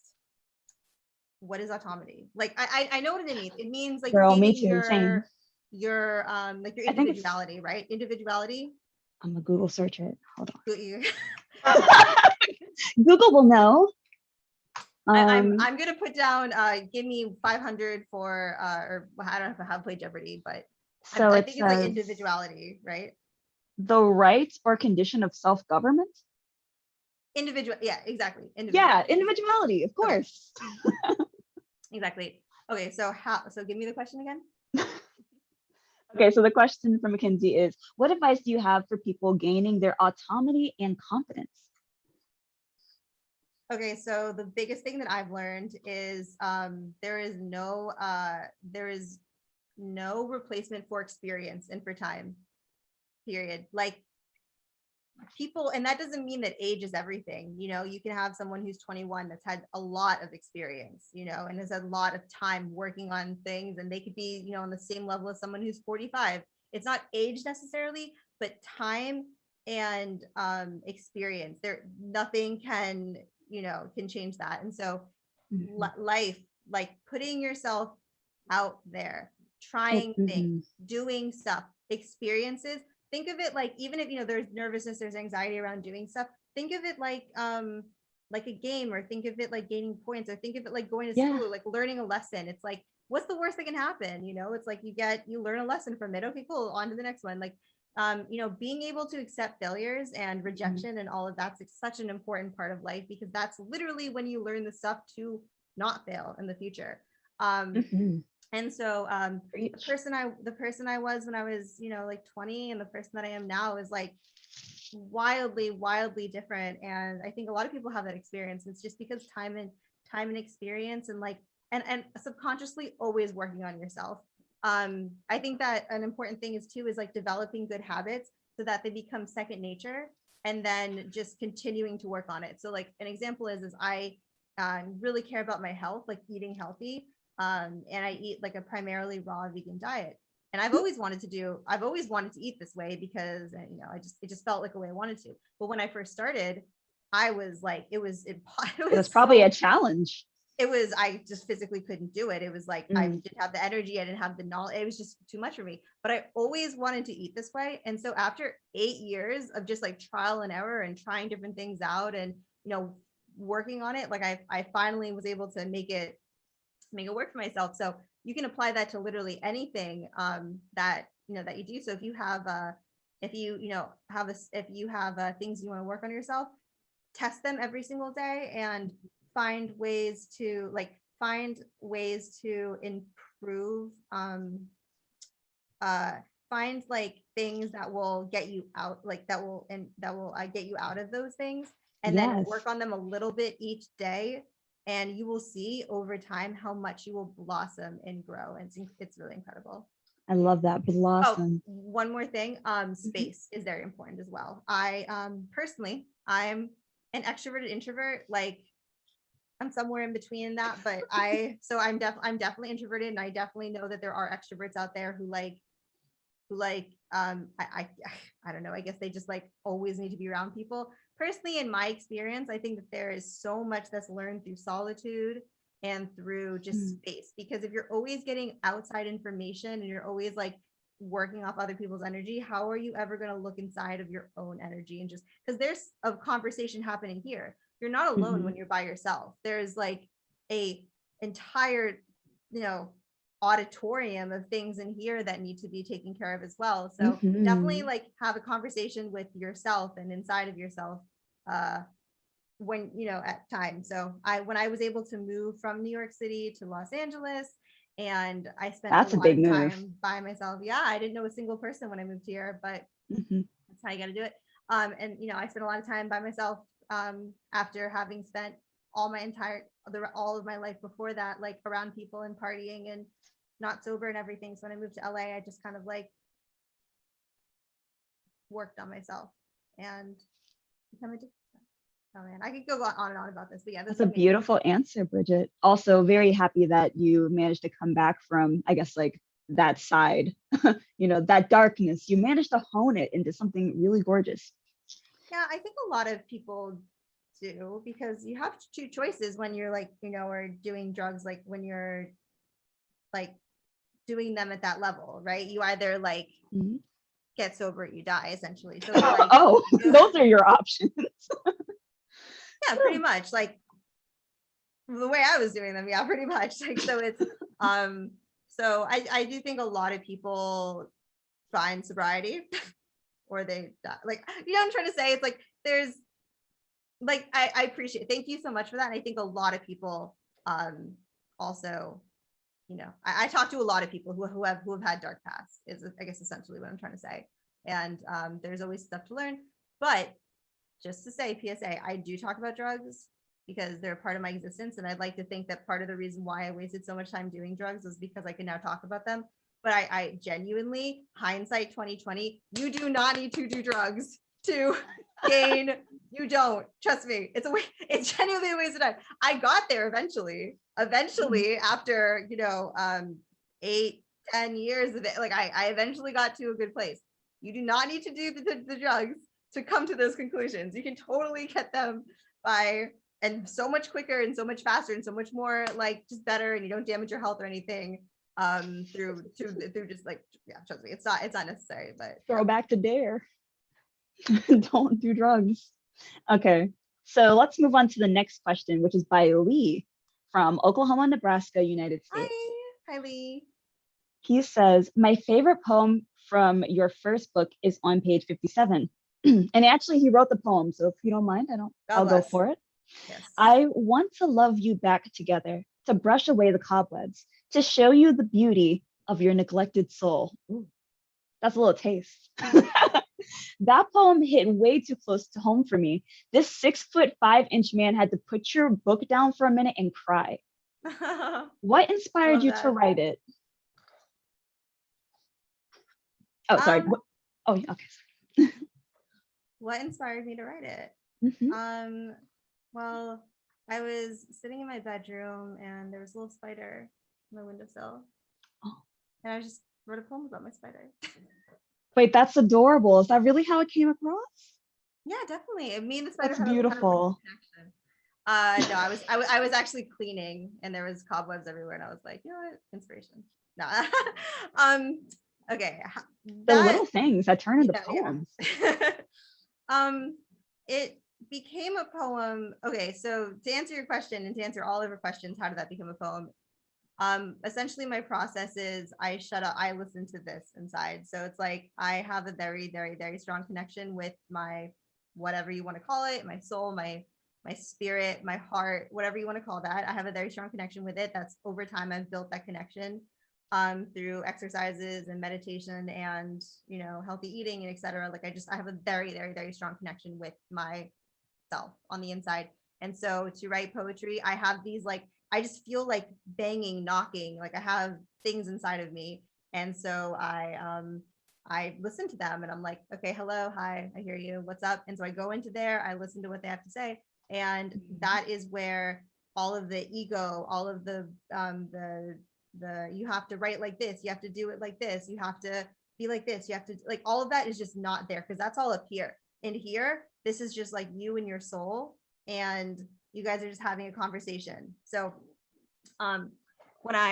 What is autonomy? Like I know what it means. It means like Girl, me gaining too, your like your individuality, right? Individuality. I'm gonna Google search it. Hold on. Google will know. I'm gonna put down give me 500 for or I don't know if I have played Jeopardy, but so I think it's like individuality, right? The right or condition of self-government. Individual, yeah, exactly. Yeah, individuality, of course. Exactly. Okay, so give me the question again. Okay, so the question from Mackenzie is, what advice do you have for people gaining their autonomy and confidence? Okay, so the biggest thing that I've learned is there is no replacement for experience and for time, period. Like people, and that doesn't mean that age is everything. You can have someone who's 21 that's had a lot of experience, and has had a lot of time working on things, and they could be, on the same level as someone who's 45. It's not age necessarily, but time and experience. Nothing can change that. And so life, like putting yourself out there, trying things, doing stuff, experiences. Think of it like, even if there's nervousness, there's anxiety around doing stuff, think of it like a game, or think of it like gaining points, or think of it like going to school, or like learning a lesson. It's like, what's the worst that can happen? It's like you learn a lesson from it. Okay, cool, on to the next one. Like being able to accept failures and rejection and all of that's such an important part of life, because that's literally when you learn the stuff to not fail in the future. And so the person I was when I was, like 20, and the person that I am now is like wildly different. And I think a lot of people have that experience. It's just because time and experience, and like and subconsciously always working on yourself. I think that an important thing is like developing good habits so that they become second nature, and then just continuing to work on it. So like an example is I really care about my health, like eating healthy. And I eat like a primarily raw vegan diet. And I've always wanted to eat this way because, it just felt like a way I wanted to. But when I first started, I was like, it was probably a challenge. I just physically couldn't do it. It was like, I didn't have the energy. I didn't have the knowledge. It was just too much for me, but I always wanted to eat this way. And so after 8 years of just like trial and error and trying different things out and, working on it, like I finally was able to make it work for myself. So you can apply that to literally anything that you do. So if you have things you want to work on yourself, test them every single day and find ways to improve. Find like things that will get you out, like that will get you out of those things, and then work on them a little bit each day. And you will see over time how much you will blossom and grow. And it's really incredible. I love that. Blossom. Oh, one more thing. Space is very important as well. I personally, I'm an extroverted introvert. Like I'm somewhere in between that, but I'm definitely introverted, and I definitely know that there are extroverts out there who I don't know, I guess they just like always need to be around people. Personally, in my experience, I think that there is so much that's learned through solitude and through just space, because if you're always getting outside information and you're always like working off other people's energy, how are you ever going to look inside of your own energy? And just because there's a conversation happening here, you're not alone when you're by yourself. There's like a entire, auditorium of things in here that need to be taken care of as well. So definitely like have a conversation with yourself and inside of yourself when, at times. So when I was able to move from New York City to Los Angeles, and I spent a lot of time by myself. Yeah, I didn't know a single person when I moved here, but that's how you got to do it. And I spent a lot of time by myself after having spent all of my life before that, like around people and partying and not sober and everything. So when I moved to LA, I just kind of like worked on myself and become a different. Oh man, I could go on and on about this, but yeah, that's a beautiful answer, Bridgett. Also very happy that you managed to come back from, I guess, like that side, that darkness. You managed to hone it into something really gorgeous. Yeah, I think a lot of people do, because you have two choices when you're like, or doing drugs, like when you're like doing them at that level, right? You either like get sober, or you die, essentially. So it's like, those are your options. Yeah, pretty much like the way I was doing them. Yeah, pretty much. Like, so it's, so I do think a lot of people find sobriety or they die. Like, I'm trying to say, it's like, there's like, I appreciate, thank you so much for that. And I think a lot of people, also, I talk to a lot of people who have had dark pasts is, I guess, essentially what I'm trying to say. And there's always stuff to learn, but just to say, PSA, I do talk about drugs because they're a part of my existence. And I'd like to think that part of the reason why I wasted so much time doing drugs was because I can now talk about them. But I genuinely, hindsight 2020, you do not need to do drugs to gain. You don't. Trust me. It's genuinely a waste of time. I got there eventually after, 8-10 years of it. Like I eventually got to a good place. You do not need to do the drugs to come to those conclusions. You can totally get them and so much quicker and so much faster and so much more like just better, and you don't damage your health or anything through just like, yeah, trust me, it's not necessary. But throw back to dare. Don't do drugs. Okay, so let's move on to the next question, which is by Lee from Oklahoma, Nebraska, United States. Hi Lee. He says, my favorite poem from your first book is on page 57. And actually he wrote the poem, so if you don't mind, I'll go for it. Yes. I want to love you back together, to brush away the cobwebs, to show you the beauty of your neglected soul. Ooh, that's a little taste. That poem hit way too close to home for me. This 6'5" man had to put your book down for a minute and cry. What inspired you to write it? Oh, sorry. Oh, okay. What inspired me to write it? Well, I was sitting in my bedroom and there was a little spider on the windowsill. Oh. And I just wrote a poem about my spider. Wait, that's adorable. Is that really how it came across? Yeah, definitely. Me and the spider. That's beautiful. No, I was actually cleaning and there was cobwebs everywhere and I was like, what? Inspiration. No. Okay. The little things that turn into poems. Yeah. It became a poem. Okay, so to answer your question and to answer all of your questions, how did that become a poem? Essentially my process is I shut up, I listen to this inside. So it's like I have a very, very, very strong connection with my, whatever you want to call it, my soul, my spirit, my heart, whatever you want to call that. I have a very strong connection with it. That's over time I've built that connection through exercises and meditation and healthy eating and etc. Like I have a very, very, very strong connection with myself on the inside. And so to write poetry, I have these like, I just feel like banging, knocking, like I have things inside of me. And so I listen to them and I'm like, okay, hello, hi, I hear you, what's up? And so I go into there, I listen to what they have to say. And that is where all of the ego, all of the you have to write like this, you have to do it like this, you have to be like this, you have to like, all of that is just not there because that's all up here. And here, this is just like you and your soul, and you guys are just having a conversation. So when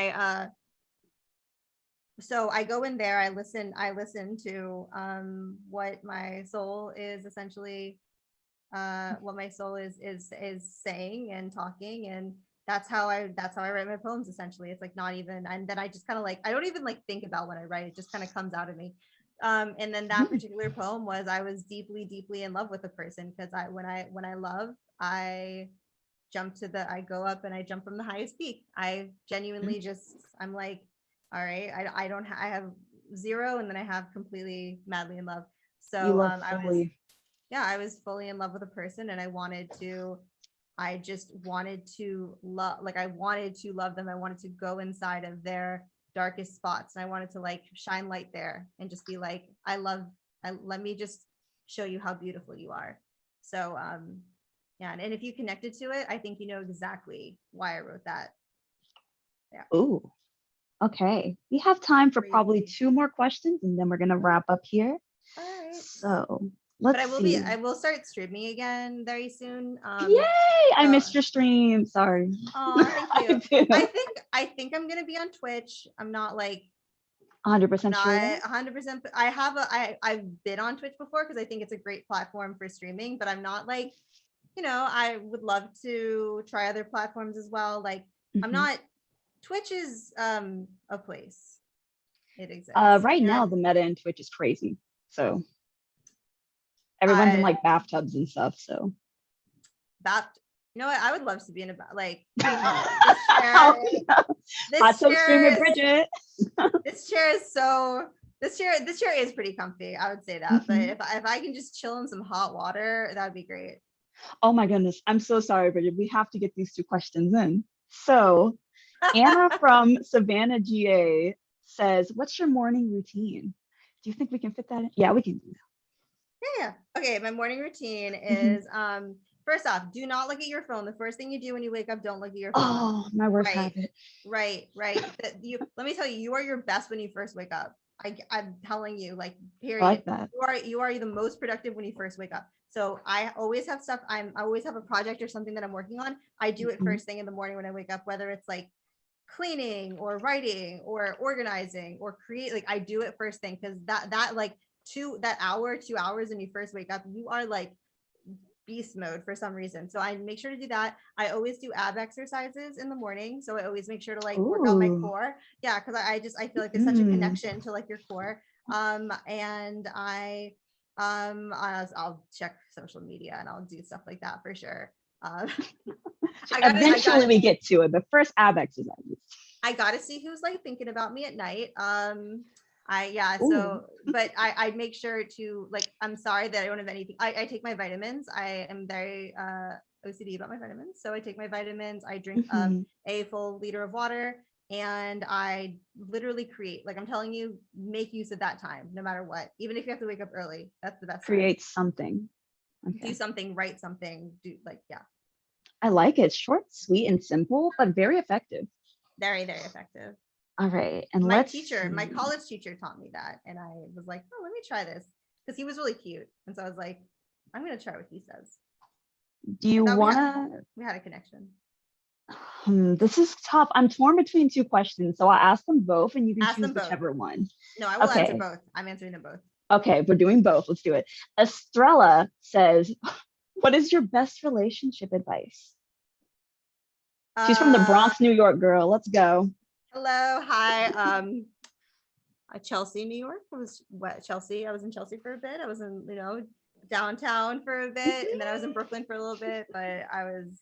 so I go in there, I listen to what my soul is essentially what my soul is saying and talking, and that's how I write my poems essentially. It's like not even, and then I just kind of like, I don't even like think about when I write, it just kind of comes out of me. And then that particular poem was, I was deeply in love with a person, because when I love, I I go up and I jump from the highest peak. I genuinely just, I'm like, all right, I don't I have zero, and then I have completely madly in love. You So love fully. I was fully in love with a person, and I just wanted to love, like I wanted to love them. I wanted to go inside of their darkest spots, and I wanted to like shine light there and just be like, let me just show you how beautiful you are. So yeah, and if you connected to it, I think you know exactly why I wrote that. Yeah. Ooh, okay. We have time for probably Crazy. 2 more questions, and then we're gonna wrap up here. All right. So But let's see. I will start streaming again very soon. Yay! I So, missed your stream. Sorry. oh, thank you. I I think I'm gonna be on Twitch. I'm not like 100% sure. not 100%. I've been on Twitch before because I think it's a great platform for streaming, but I'm not like, you know, I would love to try other platforms as well. Like I'm not, Twitch is a place. It exists. Right now the meta in Twitch is crazy. So everyone's in like bathtubs and stuff. So you know what? I would love to be in a like hot tub streamer Bridgett. This chair is pretty comfy. I would say that. But if I can just chill in some hot water, that would be great. Oh my goodness. I'm so sorry, Bridgett. We have to get these 2 questions in. So Anna from Savannah, GA says, what's your morning routine? Do you think we can fit that in? Yeah, we can do that. Yeah. Okay. My morning routine is first off, do not look at your phone. The first thing you do when you wake up, don't look at your phone. Oh, my worst habit. Right. Let me tell you, you are your best when you first wake up. I'm telling you, like, period. I like that. You are the most productive when you first wake up. So I always have stuff. I always have a project or something that I'm working on. I do it first thing in the morning when I wake up, whether it's like cleaning or writing or organizing or create. Like I do it first thing, because that like 2 hours when you first wake up, you are like beast mode for some reason. So I make sure to do that. I always do ab exercises in the morning. So I always make sure to like work out my core. Yeah, because I feel like there's such a connection to like your core. And I'll check social media and I'll do stuff like that for sure. Eventually we get to it. The first ab exercises. I gotta see who's like thinking about me at night. But I make sure to like, I'm sorry that I don't have anything. I take my vitamins. I am very OCD about my vitamins. So I take my vitamins, I drink a full liter of water, and I literally create, like I'm telling you, make use of that time, no matter what. Even if you have to wake up early, that's the best. Create something. Okay. Do something, write something, do like, yeah. I like it. Short, sweet, and simple, but very effective. Very, very effective. All right. And my college teacher taught me that. And I was like, oh, let me try this. Because he was really cute. And so I was like, I'm going to try what he says. Do you want to? We had a connection. This is tough. I'm torn between 2 questions. So I'll ask them both and you can choose whichever one. No, I will answer both. I'm answering them both. Okay, we're doing both. Let's do it. Estrella says, what is your best relationship advice? She's from the Bronx, New York, girl. Let's go. Hello. Hi. Chelsea, New York. Chelsea. I was in Chelsea for a bit. I was in, downtown for a bit. And then I was in Brooklyn for a little bit, but I was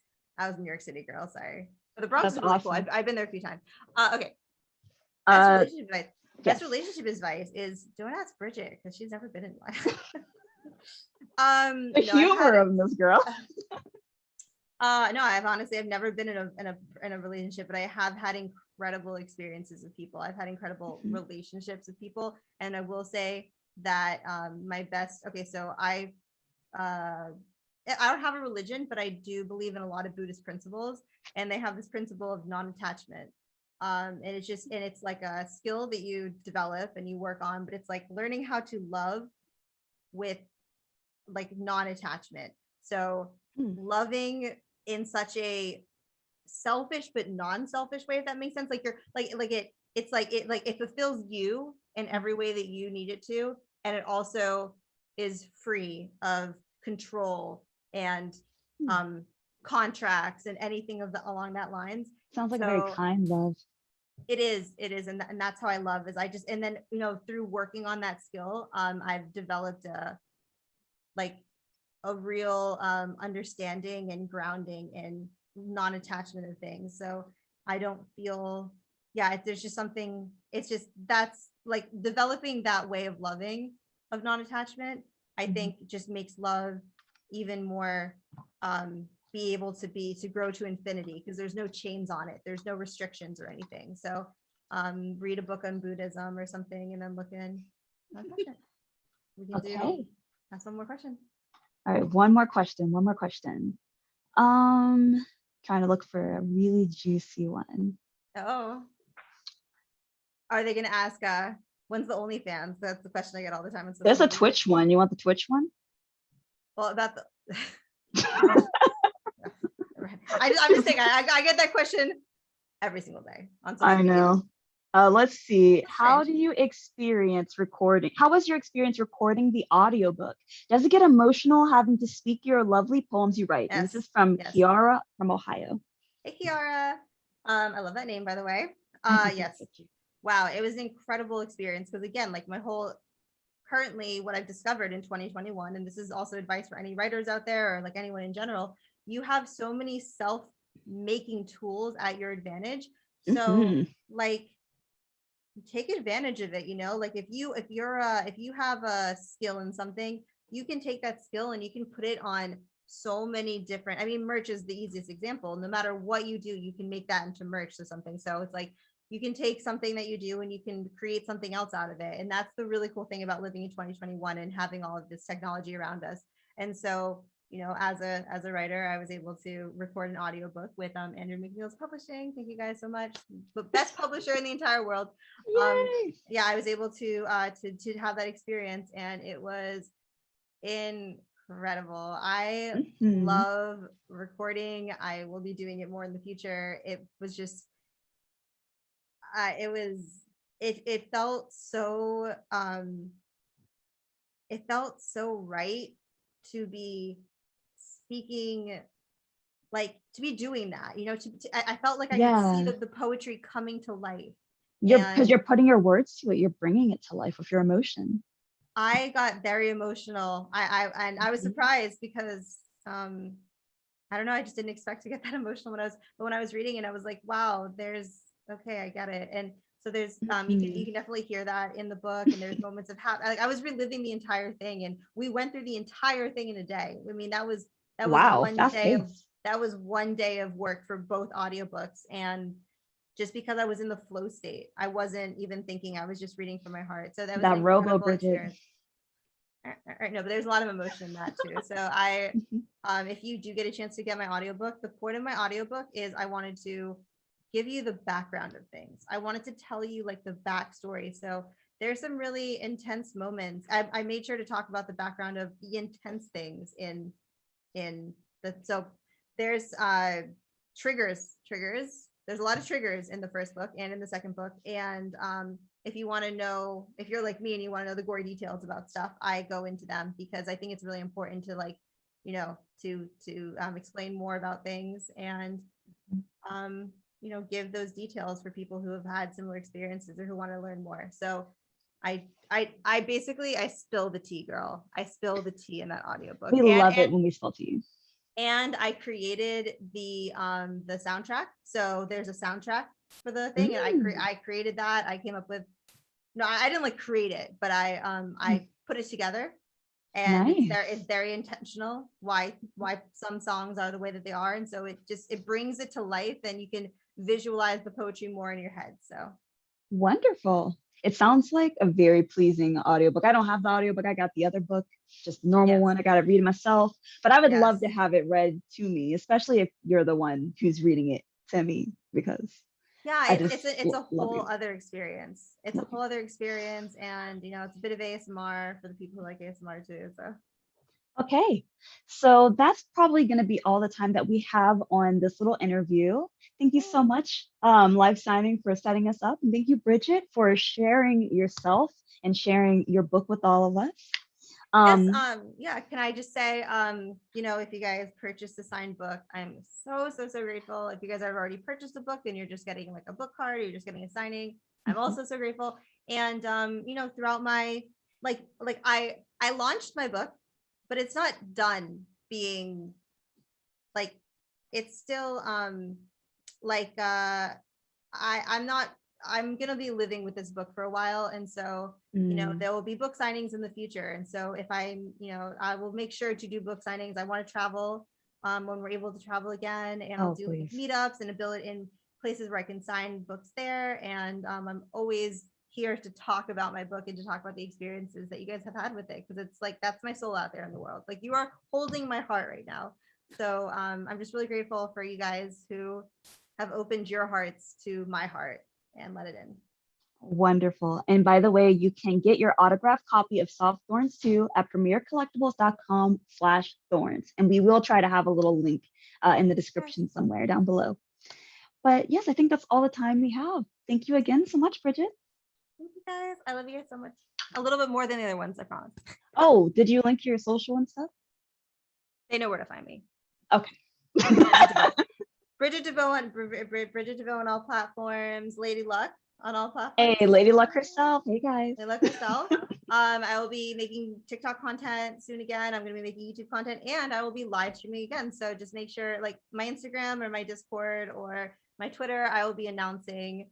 New York City girl. Sorry. But the Bronx is really awesome. Cool. I've been there a few times. Okay. Best relationship advice is don't ask Bridgett because she's never been in one. The humor of this girl. No, I've never been in a relationship, but I have had incredible experiences with people. I've had incredible relationships with people, and I will say that my best. Okay, so I don't have a religion, but I do believe in a lot of Buddhist principles, and they have this principle of non-attachment. And it's like a skill that you develop and you work on, but it's like learning how to love with like non-attachment. So loving in such a selfish but non-selfish way, if that makes sense. Like you're like it's like it fulfills you in every way that you need it to, and it also is free of control and contracts and anything along that lines. Sounds like a very kind love. It is, and that's how I love is and then through working on that skill, I've developed a real understanding and grounding in non-attachment of things. So I don't feel, there's just something, it's just, that's like developing that way of loving of non-attachment, I think just makes love even more be able to grow to infinity, because there's no chains on it, there's no restrictions or anything. So read a book on Buddhism or something and then look in. We can do that's one more question. All right, one more question. Trying to look for a really juicy one. Oh, are they gonna ask when's the OnlyFans? That's the question I get all the time. There's a Twitch one. You want the Twitch one? Well, about the I'm just saying, I get that question every single day on social media. I know. Let's see. How do you experience recording? How was your experience recording the audiobook? Does it get emotional having to speak your lovely poems you write? And this is from Kiara from Ohio. Hey, Kiara. I love that name, by the way. Yes. Wow. It was an incredible experience because, again, like currently what I've discovered in 2021, and this is also advice for any writers out there or like anyone in general, you have so many self-making tools at your advantage. So like, take advantage of it, like if you have a skill in something, you can take that skill and you can put it on so many different, merch is the easiest example. No matter what you do, you can make that into merch or something. So it's like you can take something that you do and you can create something else out of it. And that's the really cool thing about living in 2021 and having all of this technology around us. And so as a writer, I was able to record an audiobook with Andrew McNeil's Publishing. Thank you guys so much. The best publisher in the entire world. I was able to have that experience, and it was incredible. I love recording. I will be doing it more in the future. It was just it felt so right to be speaking, like to be doing that, I felt like I could see the poetry coming to life. Because you're putting your words to it, you're bringing it to life with your emotion. I got very emotional. I was surprised because I don't know, I just didn't expect to get that emotional when I was reading, and I was like, wow, I get it. And so there's you can definitely hear that in the book, and there's moments of I was reliving the entire thing, and we went through the entire thing in a day. That was one day of work for both audiobooks, and just because I was in the flow state, I wasn't even thinking, I was just reading from my heart. So that was that robo Bridgett. No, but there's a lot of emotion in that too. So if you do get a chance to get my audiobook, the point of my audiobook is I wanted to give you the background of things. I wanted to tell you like the backstory. So there's some really intense moments. I made sure to talk about the background of the intense things in the, so there's triggers. There's a lot of triggers in the first book and in the second book. And if you want to know, if you're like me and you want to know the gory details about stuff, I go into them because I think it's really important to to explain more about things and give those details for people who have had similar experiences or who want to learn more. So I basically spill the tea, girl. I spill the tea in that audiobook. We love it when we spill tea. And I created the soundtrack. So there's a soundtrack for the thing, and I created that. I came up with, no, I didn't create it, but I put it together, and it's very intentional why some songs are the way that they are, and so it brings it to life, and you can visualize the poetry more in your head. So wonderful. It sounds like a very pleasing audiobook. I don't have the audiobook. I got the other book, just normal one. I got to read it myself, but I would love to have it read to me, especially if you're the one who's reading it to me, because it's a whole other experience. It's a whole other experience, and it's a bit of ASMR for the people who like ASMR too. So okay, so that's probably going to be all the time that we have on this little interview. Thank you so much, Live Signing, for setting us up. And thank you, Bridget, for sharing yourself and sharing your book with all of us. Yes, yeah, can I just say, if you guys purchased a signed book, I'm so grateful. If you guys have already purchased a book and you're just getting like a book card or you're just getting a signing, I'm also so grateful. And throughout my I launched my book, but it's not done being like, it's still I'm gonna be living with this book for a while, and so there will be book signings in the future. And so if I will make sure to do book signings. I want to travel when we're able to travel again, and I'll do meetups and ability in places where I can sign books there. And I'm always here to talk about my book and to talk about the experiences that you guys have had with it, because it's like that's my soul out there in the world. Like, you are holding my heart right now. So I'm just really grateful for you guys who have opened your hearts to my heart and let it in. Wonderful. And by the way, you can get your autographed copy of Soft Thorns 2 at premiercollectibles.com/thorns. And we will try to have a little link in the description somewhere down below. But yes, I think that's all the time we have. Thank you again so much, Bridget. Thank you guys. I love you guys so much. A little bit more than the other ones, I promise. Oh, did you link your social and stuff? They know where to find me. Okay. Bridgett Devoue on all platforms. Lady Luck on all platforms. Hey, Lady Luck herself. Hey guys. Lady Luck herself. I will be making TikTok content soon again. I'm going to be making YouTube content, and I will be live streaming again. So just make sure, like my Instagram or my Discord or my Twitter, I will be announcing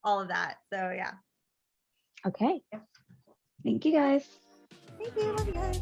all of that. So yeah. Okay. Thank you guys. Thank you. Love you guys.